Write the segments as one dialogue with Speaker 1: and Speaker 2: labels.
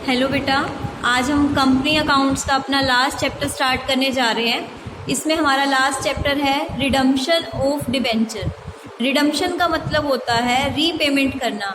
Speaker 1: Hello बेटा, आज हम कंपनी अकाउंट्स का अपना लास्ट चैप्टर स्टार्ट करने जा रहे हैं। इसमें हमारा लास्ट चैप्टर है रिडम्पशन ऑफ डिबेंचर। रिडम्पशन का मतलब होता है रीपेमेंट करना।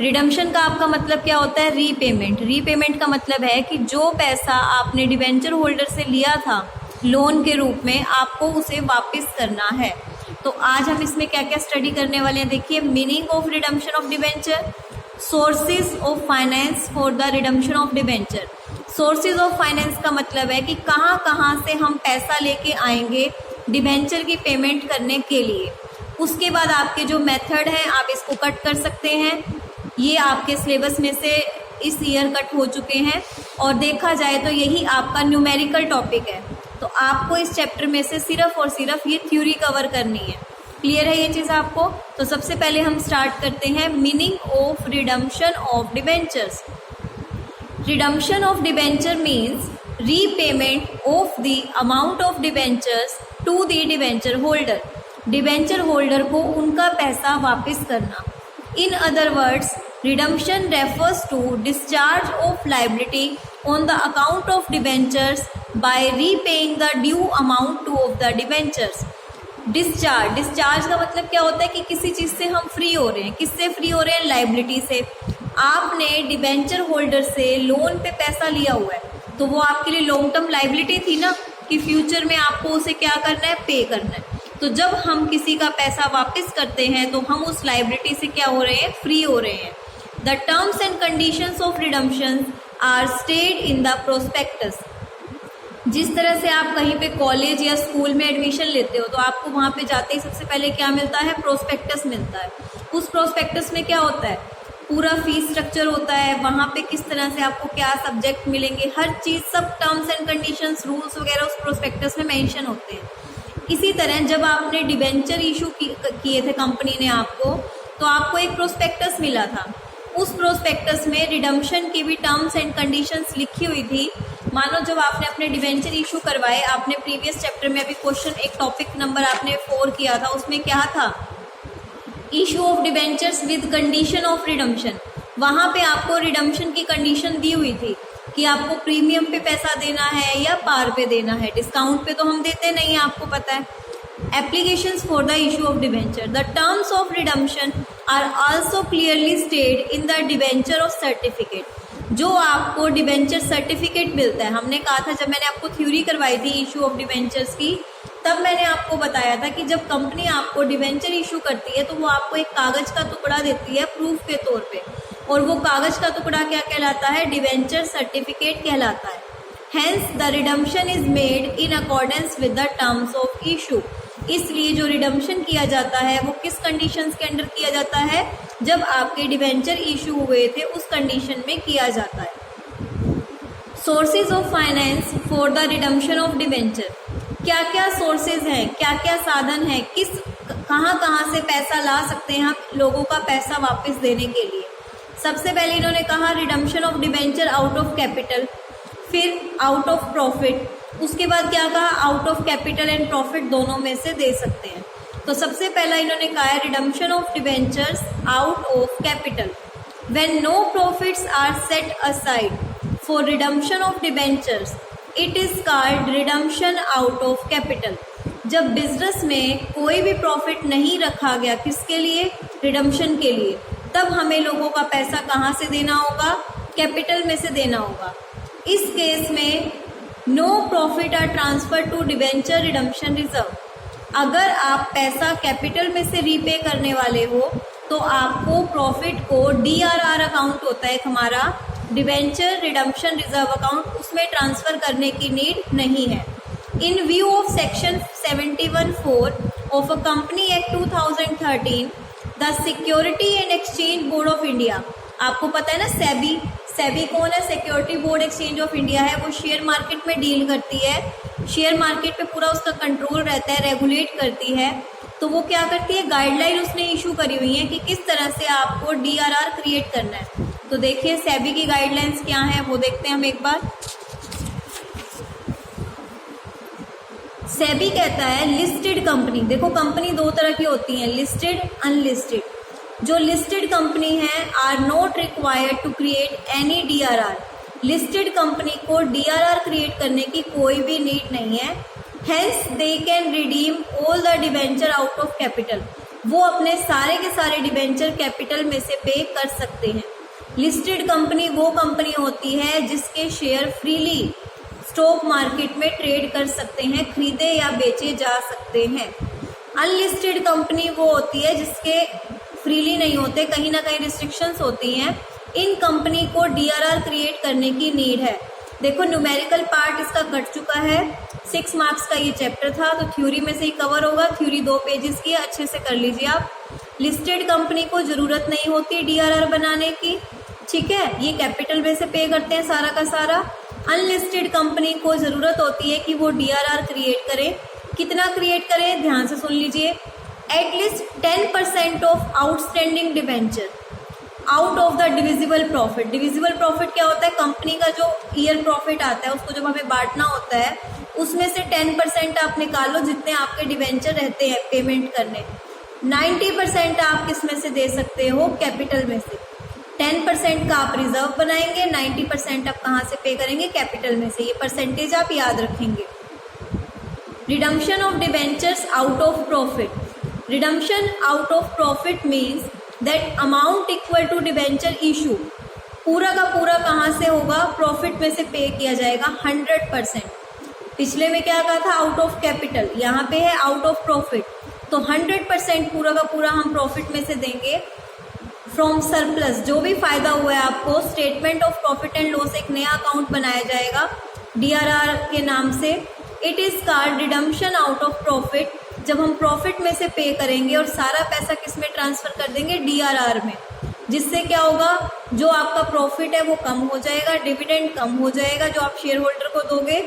Speaker 1: रिडम्पशन का आपका मतलब क्या होता है? रीपेमेंट। रीपेमेंट का मतलब है कि जो पैसा आपने डिबेंचर होल्डर से लिया था लोन के रूप में, आपको उसे वापस करना है। तो आज हम इसमें क्या क्या स्टडी करने वाले हैं, देखिए। Meaning of redemption of debenture, sources of finance for the redemption of debenture. Sources of finance का मतलब है कि कहाँ कहाँ से हम पैसा लेके आएंगे डिबेंचर की पेमेंट करने के लिए। उसके बाद आपके जो मेथड है आप इसको कट कर सकते हैं। ये आपके सिलेबस में से इस ईयर कट हो चुके हैं और देखा जाए तो यही आपका न्यूमेरिकल टॉपिक है। तो आपको इस चैप्टर में से सिर्फ और सिर्फ ये थ्योरी कवर करनी है। क्लियर है ये चीज़ आपको? तो सबसे पहले हम स्टार्ट करते हैं meaning of redemption of debentures. Redemption of debenture means repayment of the amount of debentures to the debenture holder. Debenture holder को उनका पैसा वापस करना। In other words, redemption refers to discharge of liability on the account of debentures by repaying the due amount to of the debentures. Discharge का मतलब क्या होता है कि किसी चीज़ से हम फ्री हो रहे हैं। किससे फ्री हो रहे हैं? लायबिलिटी से। आपने डिबेंचर होल्डर से लोन पे पैसा लिया हुआ है तो वो आपके लिए लॉन्ग टर्म लायबिलिटी थी ना, कि फ्यूचर में आपको उसे क्या करना है? पे करना है। तो जब हम किसी का पैसा वापस करते हैं तो हम उस लायबिलिटी से क्या हो रहे हैं? फ्री हो रहे हैं। The terms and conditions of redemption are stated in the prospectus. जिस तरह से आप कहीं पे कॉलेज या स्कूल में एडमिशन लेते हो तो आपको वहाँ पे जाते ही सबसे पहले क्या मिलता है? प्रोस्पेक्टस मिलता है। उस प्रोस्पेक्टस में क्या होता है? पूरा फीस स्ट्रक्चर होता है, वहाँ पे किस तरह से आपको क्या सब्जेक्ट मिलेंगे, हर चीज़, सब टर्म्स एंड कंडीशंस, रूल्स वगैरह उस प्रोस्पेक्टस में मेंशन होते हैं। इसी तरह जब आपने डिबेंचर इशू किए थे कंपनी ने आपको, तो आपको एक प्रोस्पेक्टस मिला था। उस प्रोस्पेक्टस में रिडम्पशन की भी टर्म्स एंड कंडीशंस लिखी हुई थी। मानो जब आपने अपने डिबेंचर इशू करवाए, आपने प्रीवियस चैप्टर में अभी क्वेश्चन एक टॉपिक नंबर आपने 4 किया था, उसमें क्या था? Issue of debentures with condition of redemption. वहाँ पे आपको रिडम्पशन की कंडीशन दी हुई थी कि आपको प्रीमियम पे पैसा देना है या पार पे देना है। डिस्काउंट पे तो हम देते नहीं है, आपको पता है। Applications for the issue of debenture. The terms of redemption are also clearly stated in the debenture of certificate. जो आपको डिबेंचर सर्टिफिकेट मिलता है, हमने कहा था जब मैंने आपको थ्योरी करवाई थी इशू ऑफ डिबेंचर्स की, तब मैंने आपको बताया था कि जब कंपनी आपको डिबेंचर इशू करती है तो वो आपको एक कागज़ का टुकड़ा देती है प्रूफ के तौर पे, और वो कागज़ का टुकड़ा क्या कहलाता है? डिबेंचर सर्टिफिकेट कहलाता है। Hence the redemption is made in accordance with the terms of issue. इसलिए जो रिडम्पशन किया जाता है वो किस कंडीशंस के अंडर किया जाता है? जब आपके डिबेंचर इशू हुए थे उस कंडीशन में किया जाता है। Sources of finance for the redemption of debenture. क्या क्या सोर्सेज हैं, क्या क्या साधन हैं, कहाँ कहाँ से पैसा ला सकते हैं आप लोगों का पैसा वापस देने के लिए? सबसे पहले इन्होंने कहा redemption of debenture out of capital, फिर आउट ऑफ प्रॉफिट। उसके बाद क्या कहा? Out of capital and profit दोनों में से दे सकते हैं। तो सबसे पहला इन्होंने कहा है redemption of debentures out of capital. When no profits are set aside for redemption of debentures, it is called redemption out of capital. जब बिजनेस में कोई भी प्रॉफिट नहीं रखा गया, किसके लिए? रिडम्पशन के लिए, तब हमें लोगों का पैसा कहाँ से देना होगा? कैपिटल में से देना होगा। इस केस में no profit are transfer to debenture redemption reserve. अगर आप पैसा कैपिटल में से रीपे करने वाले हो तो आपको प्रॉफिट को DRR अकाउंट होता है हमारा, डिबेंचर रिडम्पशन रिजर्व अकाउंट, उसमें ट्रांसफर करने की नीड नहीं है। इन view of section 71(4) of a company act 2013, the security and exchange board of India, आपको पता है ना सेबी। सेबी कौन है? Security board exchange of India है। वो शेयर मार्केट में डील करती है, शेयर मार्केट पे पूरा उसका कंट्रोल रहता है, रेगुलेट करती है। तो वो क्या करती है? गाइडलाइन उसने इशू करी हुई है कि किस तरह से आपको DRR क्रिएट करना है। तो देखिए सेबी की गाइडलाइंस क्या है वो देखते हैं हम एक बार। सेबी कहता है लिस्टेड कंपनी, देखो कंपनी दो तरह की होती हैं, लिस्टेड, अनलिस्टेड। जो लिस्टेड कंपनी है are not required to create any DRR। Listed company को DRR क्रिएट करने की कोई भी नीड नहीं है। Hence they can redeem all the debenture out of capital. वो अपने सारे के सारे डिवेंचर कैपिटल में से पे कर सकते हैं। लिस्टेड कंपनी वो कंपनी होती है जिसके शेयर फ्रीली स्टॉक मार्केट में ट्रेड कर सकते हैं, खरीदे या बेचे जा सकते हैं। अनलिस्टेड कंपनी वो होती है जिसके फ्रीली नहीं होते, कहीं ना कहीं रिस्ट्रिक्शंस होती हैं। इन कंपनी को DRR क्रिएट करने की नीड है। देखो न्यूमेरिकल पार्ट इसका कट चुका है। 6 मार्क्स का ये चैप्टर था, तो थ्योरी में से ही कवर होगा। थ्योरी 2 पेजेस की, अच्छे से कर लीजिए आप। लिस्टेड कंपनी को ज़रूरत नहीं होती DRR बनाने की, ठीक है, ये कैपिटल में से पे करते हैं सारा का सारा। अनलिस्टेड कंपनी को ज़रूरत होती है कि वो DRR क्रिएट करें। कितना क्रिएट करें, ध्यान से सुन लीजिए। At least 10% of outstanding debenture out of the divisible profit. Divisible profit क्या होता है, कंपनी का जो ईयर प्रॉफिट आता है उसको जब हमें बांटना होता है, उसमें से 10% आप निकालो जितने आपके डिवेंचर रहते हैं पेमेंट करने। 90% आप किस में से दे सकते हो, कैपिटल में से। 10% का आप रिजर्व बनाएंगे, 90% आप कहाँ से पे करेंगे, कैपिटल में से। ये परसेंटेज आप याद रखेंगे। Redemption of debentures out of profit. Redemption out of profit means that amount equal to debenture issue. पूरा का पूरा कहाँ से होगा, प्रॉफिट में से पे किया जाएगा 100%। पिछले में क्या कहा था, आउट ऑफ कैपिटल, यहाँ पे है आउट ऑफ प्रॉफिट। तो 100% पूरा का पूरा हम प्रॉफिट में से देंगे। फ्रॉम सरप्लस, जो भी फायदा हुआ है आपको, statement of profit and loss एक नया अकाउंट बनाया जाएगा DRR के नाम से। It is called redemption out of profit. जब हम प्रॉफिट में से पे करेंगे और सारा पैसा किस में ट्रांसफर कर देंगे, DRR में, जिससे क्या होगा, जो आपका प्रॉफिट है वो कम हो जाएगा, डिविडेंड कम हो जाएगा जो आप शेयर होल्डर को दोगे।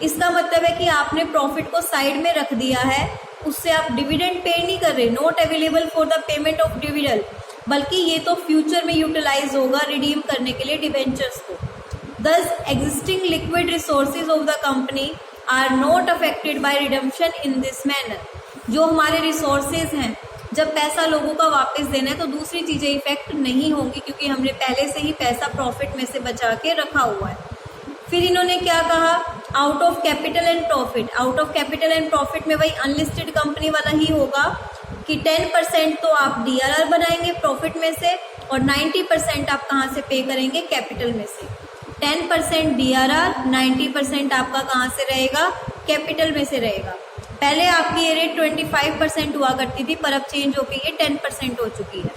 Speaker 1: इसका मतलब है कि आपने प्रॉफिट को साइड में रख दिया है, उससे आप डिविडेंड पे नहीं कर रहे, not available for the payment of dividend, बल्कि ये तो फ्यूचर में यूटिलाइज होगा रिडीम करने के लिए डिवेंचर्स को। Thus existing liquid resources of the company are not affected by redemption in this manner. जो हमारे रिसोर्सेज हैं, जब पैसा लोगों का वापस देना है तो दूसरी चीज़ें इफेक्ट नहीं होंगी, क्योंकि हमने पहले से ही पैसा प्रॉफिट में से बचा के रखा हुआ है। फिर इन्होंने क्या कहा, out of capital and profit. Out of capital and profit में वही अनलिस्टेड कंपनी वाला ही होगा कि 10% तो आप DRR बनाएंगे प्रॉफिट में से और 90% आप कहाँ से पे करेंगे, कैपिटल में से। 10% DRR, 90% आपका कहाँ से रहेगा, कैपिटल में से रहेगा। पहले आपकी ये रेट 25% हुआ करती थी, पर अब चेंज होकर ये 10% हो चुकी है।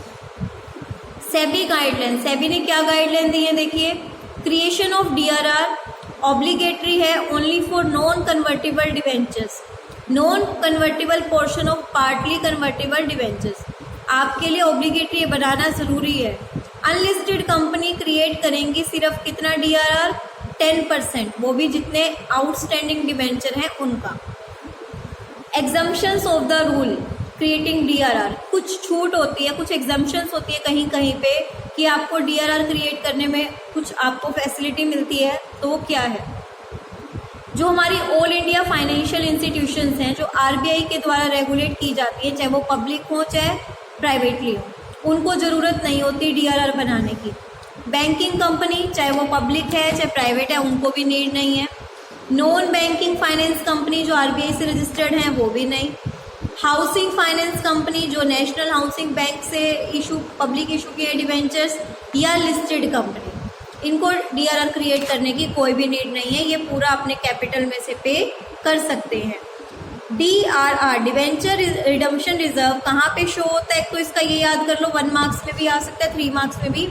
Speaker 1: सेबी गाइडलाइन, सेबी ने क्या गाइडलाइन दी है, देखिए। क्रिएशन ऑफ DRR ऑब्लिगेटरी है only for non convertible debentures, non convertible portion of partly convertible debentures. आपके लिए ऑब्लिगेटरी बनाना जरूरी है। अनलिस्टेड कंपनी क्रिएट करेंगी सिर्फ कितना DRR, 10%, वो भी जितने आउटस्टैंडिंग डिवेंचर हैं उनका। Exemptions of the rule creating DRR, कुछ छूट होती है, कुछ एग्जम्पशंस होती है कहीं कहीं पे कि आपको DRR क्रिएट करने में कुछ आपको फैसिलिटी मिलती है, तो वो क्या है। जो हमारी ऑल इंडिया फाइनेंशियल इंस्टीट्यूशंस हैं, जो RBI के द्वारा रेगुलेट की जाती हैं, चाहे वो पब्लिक हो चाहे प्राइवेटली हो, उनको ज़रूरत नहीं होती DRR बनाने की। बैंकिंग कंपनी, चाहे वो पब्लिक है चाहे प्राइवेट है, उनको भी नीड नहीं है। नॉन बैंकिंग फाइनेंस कंपनी जो RBI से रजिस्टर्ड हैं, वो भी नहीं। हाउसिंग फाइनेंस कंपनी जो नेशनल हाउसिंग बैंक से पब्लिक इशू किए डिवेंचर्स, या लिस्टेड कंपनी, इनको DRR क्रिएट करने की कोई भी नीड नहीं है, ये पूरा अपने कैपिटल में से पे कर सकते हैं। DRR डिवेंचर रिडम्पशन रिजर्व कहाँ पे शो होता है, तो इसका ये याद कर लो, 1 मार्क्स में भी आ सकता है, 3 मार्क्स में भी।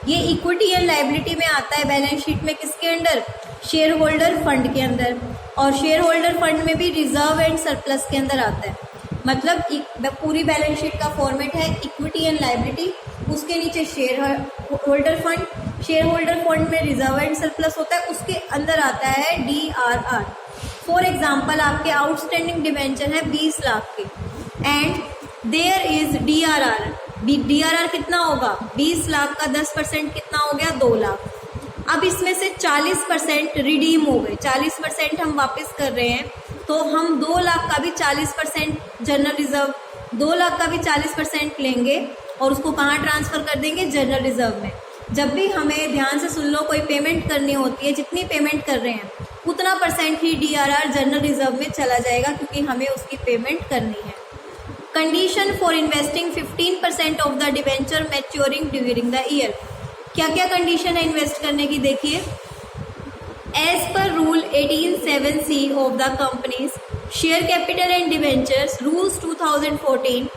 Speaker 1: ये इक्विटी एंड लायबिलिटी में आता है, बैलेंस शीट में, किसके अंडर, शेयर होल्डर फंड के अंदर। और शेयर होल्डर फंड में भी रिजर्व एंड सरप्लस के अंदर आता है। मतलब पूरी बैलेंस शीट का फॉर्मेट है इक्विटी एंड लायबिलिटी, उसके नीचे share holder fund, share holder fund में रिजर्व एंड सरप्लस होता है, उसके अंदर आता है DRR। फॉर एग्जाम्पल, आपके आउटस्टैंडिंग डिवेंचर है 20 लाख के एंड देयर इज DRR कितना होगा, 20 लाख का 10% कितना हो गया, 2 लाख। अब इसमें से 40% रिडीम हो गए, 40% हम वापस कर रहे हैं, तो हम 2 लाख का भी 40% जनरल रिजर्व, 2 लाख का भी 40% लेंगे और उसको कहाँ ट्रांसफ़र कर देंगे, जनरल रिजर्व में। जब भी हमें, ध्यान से सुन लो, कोई पेमेंट करनी होती है, जितनी पेमेंट कर रहे हैं उतना % ही DRR जनरल रिजर्व में चला जाएगा, क्योंकि हमें उसकी पेमेंट करनी है। Condition for investing 15% of the debenture maturing during the year. क्या क्या कंडीशन है इन्वेस्ट करने की, देखिए। As per rule 18(7)(c of the companies share capital and debentures rules 2014,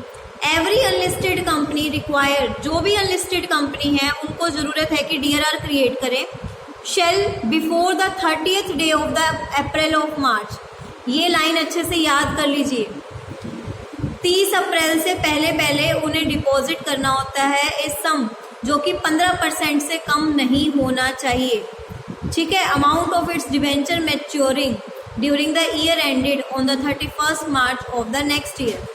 Speaker 1: every unlisted company require, जो भी अनलिस्टेड कंपनी है उनको ज़रूरत है कि DRR क्रिएट करें, shall before the 30th day of the April of March. ये लाइन अच्छे से याद कर लीजिए। 30 अप्रैल से पहले उन्हें डिपॉजिट करना होता है इस सम, जो कि 15% से कम नहीं होना चाहिए, ठीक है। Amount of its debenture maturing during the year ended on the 31st March of the next year.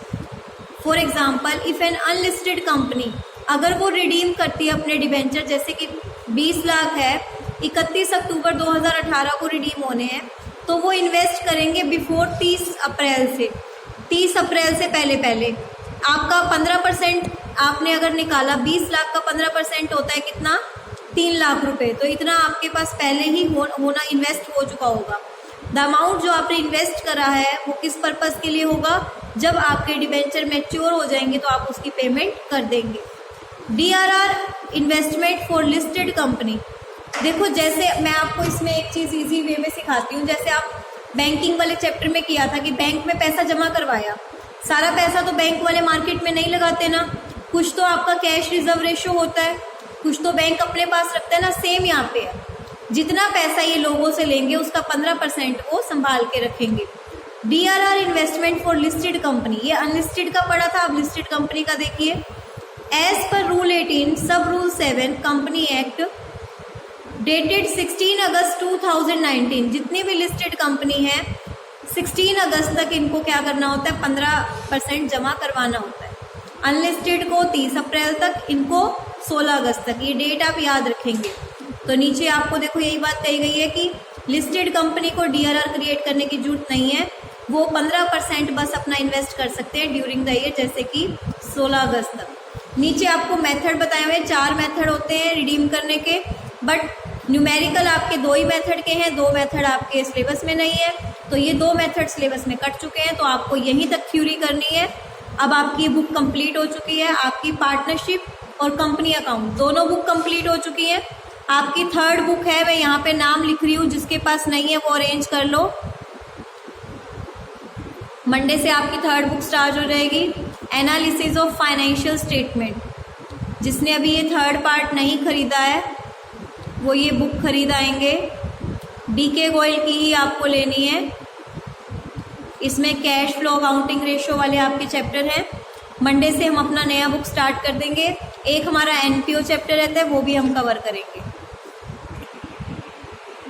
Speaker 1: For example, if an unlisted company, अगर वो रिडीम करती है अपने डिवेंचर, जैसे कि 20 लाख है, 31 अक्टूबर 2018 को रिडीम होने हैं, तो वो इन्वेस्ट करेंगे बिफोर 30 अप्रैल से, 30 अप्रैल से पहले आपका 15% आपने अगर निकाला, 20 लाख का 15% होता है कितना, 3 लाख रुपए। तो इतना आपके पास पहले ही होना, इन्वेस्ट हो चुका होगा। द अमाउंट जो आपने इन्वेस्ट करा है वो किस पर्पज़ के लिए होगा, जब आपके डिवेंचर मैच्योर हो जाएंगे तो आप उसकी पेमेंट कर देंगे। DRR investment for listed company. देखो, जैसे मैं आपको इसमें एक चीज़ इजी वे में सिखाती हूँ। जैसे आप बैंकिंग वाले चैप्टर में किया था कि बैंक में पैसा जमा करवाया, सारा पैसा तो बैंक वाले मार्केट में नहीं लगाते ना, कुछ तो आपका कैश रिजर्व रेशो होता है, कुछ तो बैंक अपने पास रखता है ना। सेम यहाँ पे है, जितना पैसा ये लोगों से लेंगे उसका 15% वो संभाल के रखेंगे। DRR investment for listed company, ये अनलिस्टेड का पड़ा था, अब लिस्टेड कंपनी का देखिए। एज पर रूल 18 सब रूल 7 कंपनी एक्ट डेटेड 16 अगस्त 2019, जितनी भी लिस्टेड कंपनी है 16 अगस्त तक इनको क्या करना होता है, 15% जमा करवाना होता है। अनलिस्टेड को 30 अप्रैल तक, इनको 16 अगस्त तक, ये डेट आप याद रखेंगे। तो नीचे आपको देखो यही बात कही गई है कि लिस्टेड कंपनी को DRR क्रिएट करने की जरूरत नहीं है, वो 15% बस अपना इन्वेस्ट कर सकते हैं ड्यूरिंग द ईयर, जैसे कि 16 अगस्त तक। नीचे आपको मेथड बताए हुए 4 मेथड होते हैं रिडीम करने के, बट न्यूमेरिकल आपके 2 ही मेथड के हैं, 2 मेथड आपके सिलेबस में नहीं है। तो ये 2 मेथड सिलेबस में कट चुके हैं, तो आपको यहीं तक थ्योरी करनी है। अब आपकी बुक कंप्लीट हो चुकी है, आपकी पार्टनरशिप और कंपनी अकाउंट दोनों बुक कंप्लीट हो चुकी है। आपकी 3rd बुक है, मैं यहाँ पे नाम लिख रही हूँ, जिसके पास नहीं है वो अरेंज कर लो। मंडे से आपकी 3rd बुक स्टार्ट हो जाएगी, एनालिसिस ऑफ फाइनेंशियल स्टेटमेंट। जिसने अभी ये 3rd पार्ट नहीं खरीदा है वो ये बुक खरीद आएंगे। DK गोयल की ही आपको लेनी है, इसमें कैश फ्लो अकाउंटिंग रेशियो वाले आपके चैप्टर हैं। मंडे से हम अपना नया बुक स्टार्ट कर देंगे। एक हमारा NPO चैप्टर रहता है, वो भी हम कवर करेंगे।